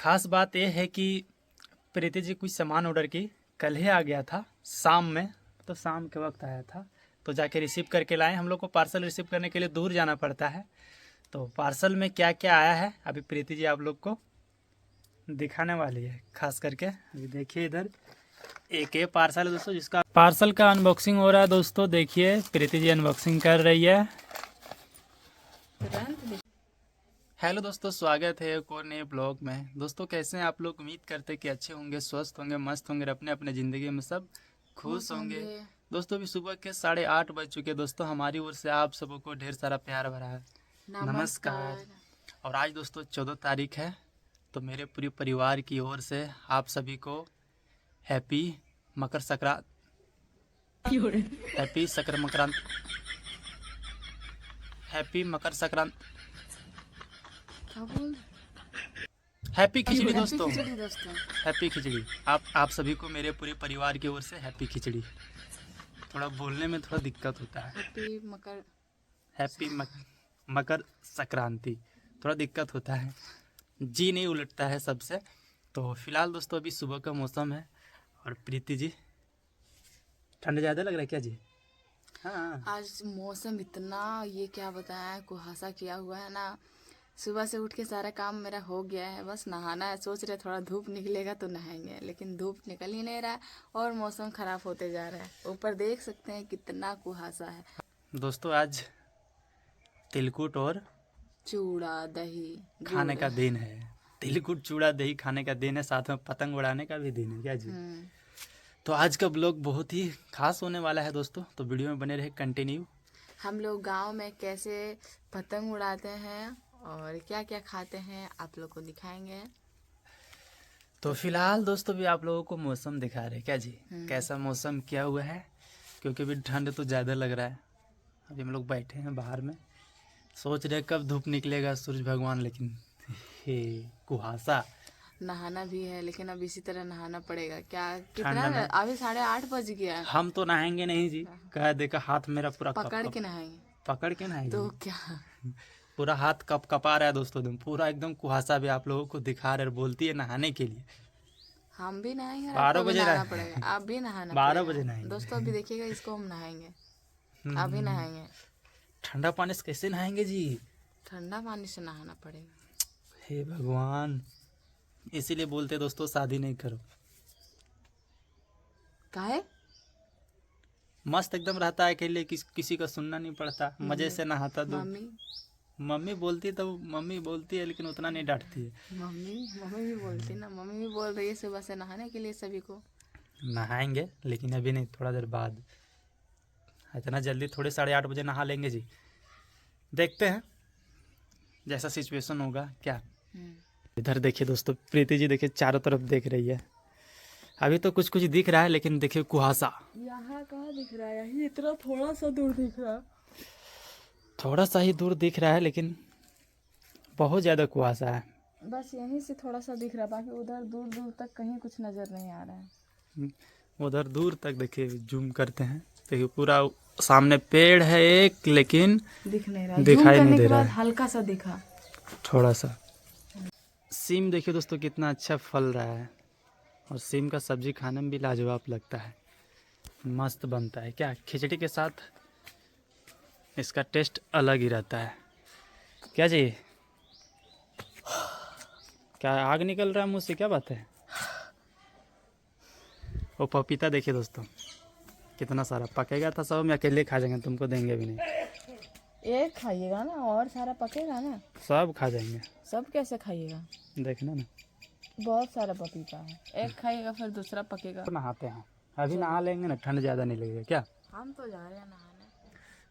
खास बात यह है कि प्रीति जी कुछ सामान ऑर्डर की, कल ही आ गया था शाम में, तो शाम के वक्त आया था तो जाके रिसीव करके लाए। हम लोग को पार्सल रिसीव करने के लिए दूर जाना पड़ता है, तो पार्सल में क्या क्या आया है अभी प्रीति जी आप लोग को दिखाने वाली है। खास करके अभी देखिए इधर एक ये पार्सल है दोस्तों, जिसका पार्सल का अनबॉक्सिंग हो रहा है दोस्तों। देखिए प्रीति जी अनबॉक्सिंग कर रही है। हेलो दोस्तों, स्वागत है एक और नए ब्लॉग में। दोस्तों कैसे हैं आप लोग? उम्मीद करते हैं कि अच्छे होंगे, स्वस्थ होंगे, मस्त होंगे, अपने अपने ज़िंदगी में सब खुश होंगे। दोस्तों अभी सुबह के 8:30 बज चुके। दोस्तों हमारी ओर से आप सबको ढेर सारा प्यार भरा है नमस्कार। और आज दोस्तों 14 तारीख है, तो मेरे पूरे परिवार की ओर से आप सभी को happy Makar Sankranti, happy Makar Sankranti, happy खिचड़ी दोस्तों, हैप्पी खिचड़ी। आप सभी को मेरे पूरे परिवार की ओर से हैप्पी खिचड़ी। थोड़ा बोलने में थोड़ा दिक्कत होता है, हैप्पी मकर संक्रांति, थोड़ा दिक्कत होता है, जी नहीं उलटता है सबसे। तो फिलहाल दोस्तों अभी सुबह का मौसम है और प्रीति जी ठंड ज़्यादा लग रहा है क्या जी? हाँ आज मौसम इतना, ये क्या बताया, कुहासा किया हुआ है ना। सुबह से उठ के सारा काम मेरा हो गया है, बस नहाना है। सोच रहे थोड़ा धूप निकलेगा तो नहाएंगे, लेकिन धूप निकल ही नहीं रहा है और मौसम खराब होते जा रहा है। ऊपर देख सकते हैं कितना कुहासा है। दोस्तों आज तिलकुट और चूड़ा दही खाने का दिन है। तिलकुट चूड़ा दही खाने का दिन है, साथ में पतंग उड़ाने का भी दिन है क्या जी? तो आज का ब्लॉग बहुत ही खास होने वाला है दोस्तों, तो वीडियो में बने रहे कंटिन्यू। हम लोग गांव में कैसे पतंग उड़ाते हैं और क्या क्या खाते हैं आप लोग को दिखाएंगे। तो फिलहाल दोस्तों भी आप लोगों को मौसम दिखा रहे क्या जी? कैसा मौसम क्या हुआ है, क्योंकि अभी ठंड तो ज़्यादा लग रहा है। अभी हम लोग बैठे हैं बाहर में, सोच रहे कब धूप निकलेगा सूरज भगवान, लेकिन हे कुहासा। नहाना भी है, लेकिन अब इसी तरह नहाना पड़ेगा। क्या ठंड कितना, में अभी 8:30 बज गया है। हम तो नहाएंगे नहीं जी, कह देखा हाथ मेरा पूरा पकड़ के नहाएंगे पकड़ के नहाएंगे तो क्या। पूरा हाथ कपा रहा है दोस्तों, एकदम पूरा एकदम कुहासा भी आप लोगों को दिखा रहे, बोलती है नहाने के लिए। हम भी नहाएंगे और 12 आपको भी बजे नहाना पड़ेगा, आप भी नहाना 12 पड़ेगा बजे नहाएंगे दोस्तों। अभी देखिएगा, इसको हम नहाएंगे, अभी नहाएंगे। ठंडा पानी से कैसे नहाएंगे जी? ठंडा पानी से नहाना पड़ेगा। हे भगवान, इसीलिए बोलते दोस्तों शादी नहीं करो। काहे? मस्त एकदम रहता है अकेले, किसी का सुनना नहीं पड़ता, मजे से नहाता दो। मम्मी बोलती तो मम्मी बोलती है, लेकिन उतना नहीं डांटती है। मम्मी भी बोलती ना, मम्मी भी बोल रही है सुबह से नहाने के लिए सभी को। नहाएंगे लेकिन अभी नहीं, थोड़ा देर बाद। इतना जल्दी थोड़े 8:30 बजे नहा लेंगे जी, देखते हैं जैसा सिचुएशन होगा क्या। इधर देखिए दोस्तों, प्रीति जी देखिए चारों तरफ देख रही है। अभी तो कुछ कुछ दिख रहा है, लेकिन देखिए कुहासा। यहाँ कहाँ दिख रहा है? यही इतना थोड़ा सा दूर दिख रहा है। थोड़ा सा ही दूर दिख रहा है, लेकिन बहुत ज़्यादा कुहासा है। बस यहीं से थोड़ा सा दिख रहा है, बाकी उधर दूर दूर तक कहीं कुछ नजर नहीं आ रहा है। उधर दूर तक देखिए, जूम करते हैं, देखिए पूरा सामने पेड़ है एक, लेकिन दिख नहीं रहा, दिखाई नहीं दे रहा है, हल्का सा दिखा थोड़ा सा। सीम देखिए दोस्तों कितना अच्छा फल रहा है, और सीम का सब्जी खाने में भी लाजवाब लगता है, मस्त बनता है क्या खिचड़ी के साथ। इसका टेस्ट अलग ही रहता है क्या जी? क्या आग निकल रहा है मुंह से, क्या बात है? वो पपीता देखिए दोस्तों कितना सारा पकेगा था, सब हम अकेले खा जाएंगे, तुमको देंगे भी नहीं। एक खाइएगा ना, और सारा पकेगा ना, सब खा जाएंगे। सब कैसे खाइएगा? देखना ना, बहुत सारा पपीता है, एक खाइएगा फिर दूसरा पकेगा। तो नहाते हैं, अभी नहा लेंगे ना, ठंड ज़्यादा नहीं लगेगा क्या? हम तो जा रहे हैं नहाने।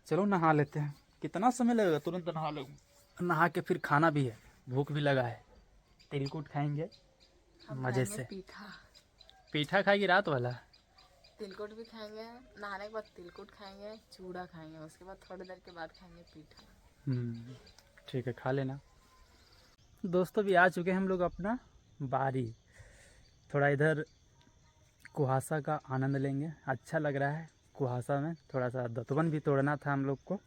चलो नहा लेते हैं, कितना समय लगेगा, तुरंत नहा लो। नहा के फिर खाना भी है, भूख भी लगा है, तिलकुट खाएंगे मज़े से। पीठा खाएगी रात वाला, तिलकुट भी खाएंगे, नहाने के बाद तिलकुट खाएंगे, चूड़ा खाएंगे, उसके बाद थोड़ी देर के बाद खाएंगे पीठा। ठीक है, खा लेना। दोस्तों भी आ चुके हैं हम लोग अपना बारी, थोड़ा इधर कुहासा का आनंद लेंगे, अच्छा लग रहा है कुहासा में। थोड़ा सा दतवन भी तोड़ना था हम लोग को,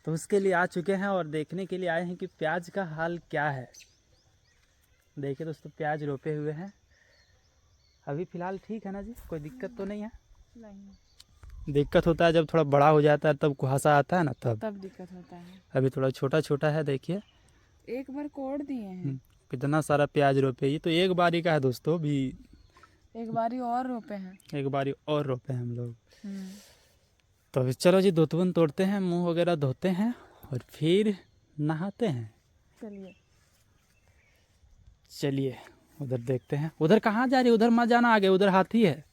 तो उसके लिए आ चुके हैं और देखने के लिए आए हैं कि प्याज का हाल क्या है। देखिए दोस्तों प्याज रोपे हुए हैं। अभी फ़िलहाल ठीक है ना जी, कोई दिक्कत तो नहीं है? नहीं, दिक्कत होता है जब थोड़ा बड़ा हो जाता है, तब कुहासा आता है ना, तब। तब दिक्कत होता है। अभी थोड़ा छोटा छोटा है, देखिए। एक बार कोड़ दिए हैं, कितना सारा प्याज रोपे। ये तो एक बारी का है दोस्तों, भी एक बारी और रोपे हैं। एक बारी और रोपे हैं हम लोग। तो अभी चलो जी, दोतवन तोड़ते हैं, मुंह वगैरह धोते हैं और फिर नहाते हैं। चलिए। चलिए उधर देखते हैं। उधर कहाँ जा रही है? उधर मत जाना, आगे उधर हाथी है।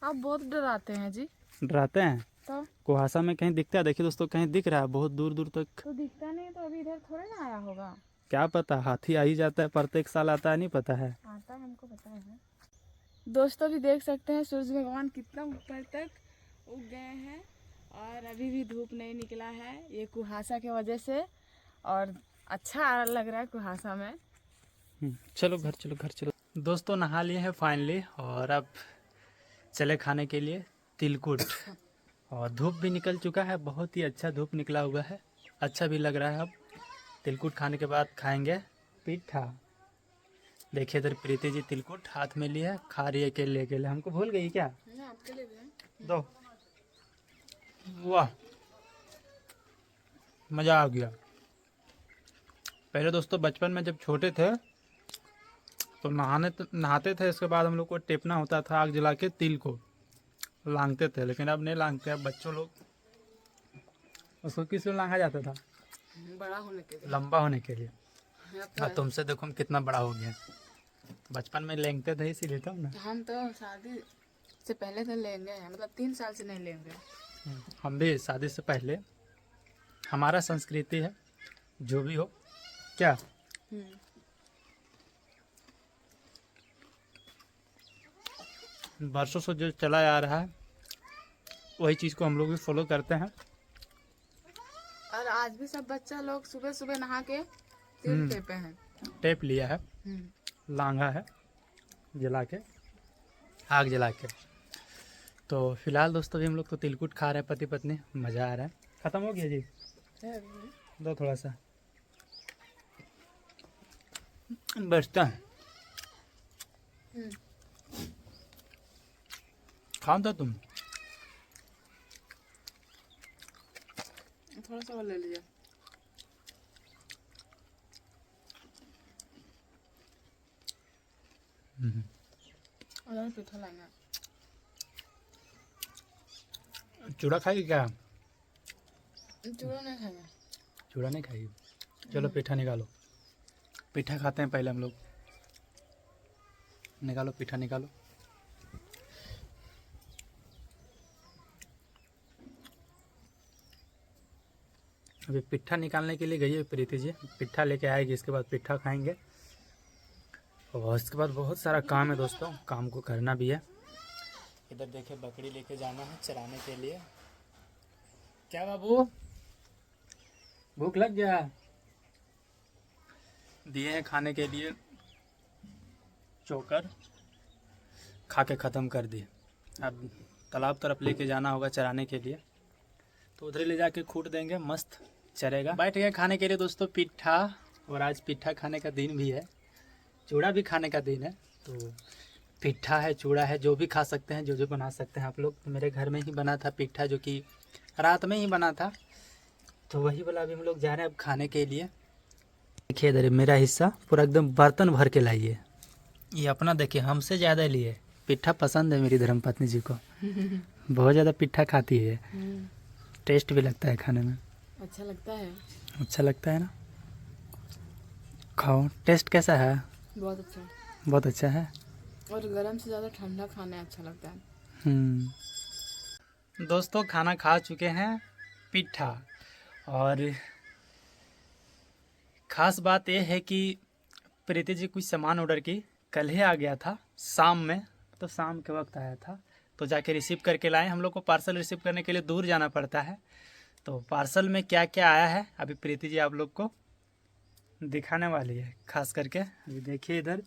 आप बहुत डराते हैं जी। डराते हैं? तो कुहासा में कहीं दिखता है? देखिए दोस्तों, कहीं दिख रहा है बहुत दूर दूर तक। तो दिखता नहीं तो अभी इधर थोड़े ना आया होगा। क्या पता, हाथी आ ही जाता है, प्रत्येक साल आता है, नहीं पता है। आता है, हमको पता है। दोस्तों भी देख सकते हैं सूरज भगवान कितना ऊपर तक उग गए हैं और अभी भी धूप नहीं निकला है, ये कुहासा की वजह से। और अच्छा लग रहा है कुहासा में। चलो घर चलो, घर चलो। दोस्तों नहा लिए हैं फाइनली, और अब चले खाने के लिए तिलकुट। और धूप भी निकल चुका है, बहुत ही अच्छा धूप निकला हुआ है, अच्छा भी लग रहा है। अब तिलकुट खाने के बाद खाएंगे पिट्ठा। देखिए इधर प्रीति जी तिलकुट हाथ में लिए है, खा रही है अकेले अकेले। हमको भूल गई क्या? आपके लिए भी दो। वाह, मज़ा आ गया। पहले दोस्तों बचपन में जब छोटे थे तो नहाते थे, इसके बाद हम लोग को टेपना होता था आग जला के, तिल को लांगते थे। लेकिन अब नहीं लांगते, अब बच्चों लोग उसको किस लिए लांगा जाता था? बड़ा होने के लिए, लंबा होने के लिए। अब तो हाँ, तुमसे देखो हम कितना बड़ा हो गया। बचपन में लेंगते थे इसीलिए तो ना। हम तो शादी से पहले तो लेंगे हैं, मतलब 3 साल से नहीं लेंगे। हम भी शादी से पहले, हमारा संस्कृति है जो भी हो। क्या वर्षों से जो चला आ रहा है, वही चीज़ को हम लोग भी फॉलो करते हैं। और आज भी सब बच्चा लोग सुबह सुबह नहा के तिल टेपे हैं। टेप लिया है, लांगा है जला के, आग जला के। तो फिलहाल दोस्तों अभी हम लोग तो तिलकुट खा रहे हैं, पति पत्नी, मज़ा आ रहा है। ख़त्म हो गया जी? दो थोड़ा सा बचता है। खाओ तो तुम। थोड़ा सा और ले लीजिए। और पिठा लाएंगे। चूड़ा खाएगी क्या? चूड़ा नहीं खाएंगे। चूड़ा नहीं खाएगी? चलो पीठा निकालो, पीठा खाते हैं पहले हम लोग। निकालो पीठा, निकालो। अभी पिट्ठा निकालने के लिए गई है प्रीति जी, पिट्ठा लेके आएगी, इसके बाद पिट्ठा खाएंगे। और इसके बाद बहुत सारा काम है दोस्तों, काम को करना भी है। इधर देखिए बकरी लेके जाना है चराने के लिए। क्या बाबू, भूख लग गया? दिए हैं खाने के लिए चोकर, खा के ख़त्म कर दिए। अब तालाब तरफ लेके जाना होगा चराने के लिए, तो उधर ले जाके खूट देंगे, मस्त चरेगा। बैठ गए खाने के लिए दोस्तों पिट्ठा। और आज पिट्ठा खाने का दिन भी है, चूड़ा भी खाने का दिन है। तो पिट्ठा है, चूड़ा है, जो भी खा सकते हैं, जो जो बना सकते हैं आप लोग। तो मेरे घर में ही बना था पिट्ठा, जो कि रात में ही बना था, तो वही वाला अभी हम लोग जा रहे हैं अब खाने के लिए। देखिए इधर मेरा हिस्सा पूरा एकदम बर्तन भर के लाइए। ये अपना देखिए हमसे ज़्यादा लिए। पिट्ठा पसंद है मेरी धर्मपत्नी जी को, बहुत ज़्यादा पिट्ठा खाती है। टेस्ट भी लगता है खाने में। अच्छा लगता है। अच्छा लगता है ना? खाओ, टेस्ट कैसा है? बहुत अच्छा। बहुत अच्छा है। और गरम से ज़्यादा ठंडा खाना अच्छा लगता है। दोस्तों खाना खा चुके हैं, पिट्ठा। और ख़ास बात यह है कि प्रीति जी कुछ सामान ऑर्डर की, कल ही आ गया था शाम में, तो शाम के वक्त आया था, तो जाके रिसीव करके लाए। हम लोग को पार्सल रिसीव करने के लिए दूर जाना पड़ता है। तो पार्सल में क्या क्या आया है अभी प्रीति जी आप लोग को दिखाने वाली है। खास करके अभी देखिए इधर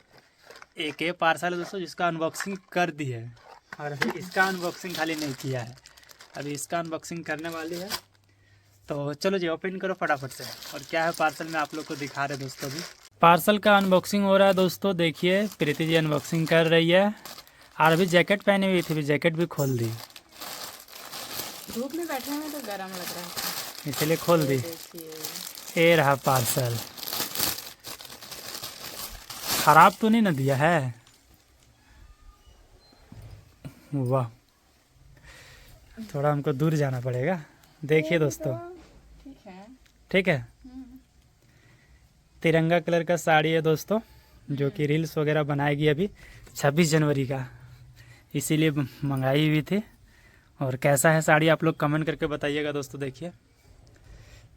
एक ये पार्सल है दोस्तों, जिसका अनबॉक्सिंग कर दी है, और अभी इसका अनबॉक्सिंग खाली नहीं किया है, अभी इसका अनबॉक्सिंग करने वाली है। तो चलो जी ओपन करो फटाफट से। और क्या है पार्सल में आप लोग को दिखा रहे दोस्तों। अभी पार्सल का अनबॉक्सिंग हो रहा है दोस्तों। देखिए प्रीति जी अनबॉक्सिंग कर रही है और अभी जैकेट पहनी हुई थी, अभी जैकेट भी खोल दी, धूप में बैठे हैं तो गर्म लग रहा है। इसीलिए खोल दी। देखिए ये रहा पार्सल। खराब तो नहीं ना दिया है? वाह, थोड़ा हमको दूर जाना पड़ेगा। देखिए दोस्तों, ठीक है। ठीक है। तिरंगा कलर का साड़ी है दोस्तों, जो कि रील्स वगैरह बनाएगी अभी 26 जनवरी का, इसीलिए मंगाई हुई थी। और कैसा है साड़ी आप लोग कमेंट करके बताइएगा दोस्तों। देखिए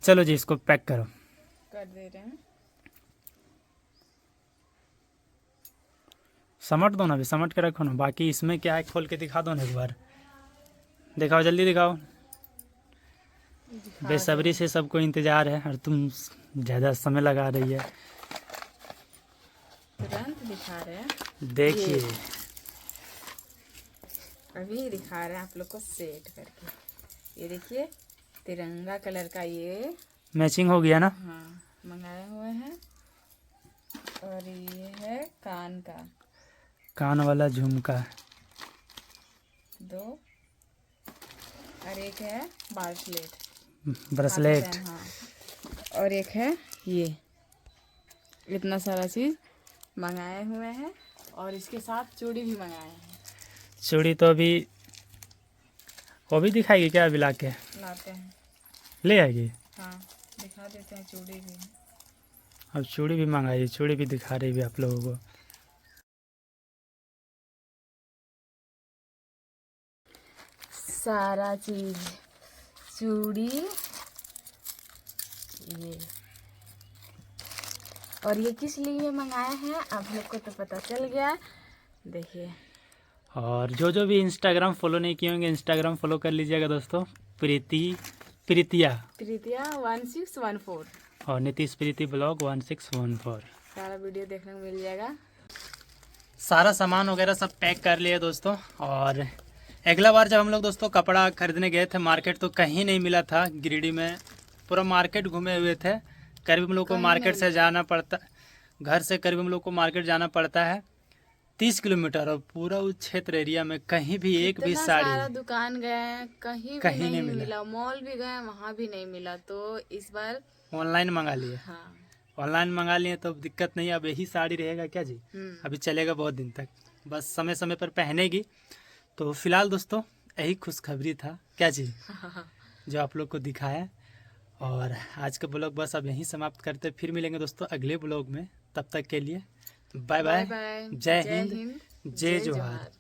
चलो जी, इसको पैक करो। कर दे रहे हैं। समट दो ना, अभी समट के रखो ना। बाकी इसमें क्या है खोल के दिखा दो ना एक बार। दिखाओ, जल्दी दिखाओ। बेसब्री से सबको इंतजार है और तुम ज़्यादा समय लगा रही है। तुरंत दिखा रहे हैं। देखिए अभी दिखा रहे हैं आप लोग को सेट करके। ये देखिए तिरंगा कलर का ये मैचिंग हो गया ना। हाँ मंगाए हुए हैं। और ये है कान का कान वाला झुमका 2 और एक है ब्रेसलेट ब्रेसलेट। हाँ। और एक है ये। इतना सारा चीज़ मंगाए हुए हैं और इसके साथ चूड़ी भी मंगाए हैं। चूड़ी तो अभी वो भी दिखाएगी क्या? अभी ला के लाते हैं, ले आएगी। हाँ दिखा देते हैं चूड़ी भी। अब चूड़ी भी मंगाई, चूड़ी भी दिखा रही भी आप लोगों को। सारा चीज चूड़ी ये। और ये किस लिए मंगाए हैं आप लोग को तो पता चल गया। देखिए और जो भी इंस्टाग्राम फॉलो नहीं किए होंगे, इंस्टाग्राम फॉलो कर लीजिएगा दोस्तों। प्रीतिया 1614 और नीतीश प्रीति ब्लॉग 1614। सारा वीडियो देखने को मिल जाएगा। सारा सामान वगैरह सब पैक कर लिए दोस्तों। और अगला बार जब हम लोग दोस्तों कपड़ा खरीदने गए थे मार्केट, तो कहीं नहीं मिला था गिरिडीह में। पूरा मार्केट घूमे हुए थे। करीब हम लोग को मार्केट से जाना पड़ता, घर से करीब हम लोग को मार्केट जाना पड़ता है 30 किलोमीटर। और पूरा उस क्षेत्र एरिया में कहीं भी एक भी साड़ी, सारा दुकान गए कहीं भी नहीं मिला। मॉल भी गए वहाँ भी नहीं मिला। तो इस बार ऑनलाइन मंगा लिए। हाँ ऑनलाइन मंगा लिए तो दिक्कत नहीं। अब यही साड़ी रहेगा क्या जी, अभी चलेगा बहुत दिन तक, बस समय समय पर पहनेगी। तो फिलहाल दोस्तों यही खुशखबरी था क्या जी, जो आप लोग को दिखाया। और आज का ब्लॉग बस अब यहीं समाप्त करते, फिर मिलेंगे दोस्तों अगले ब्लॉग में। तब तक के लिए बाय बाय, जय हिंद, जय जोहार।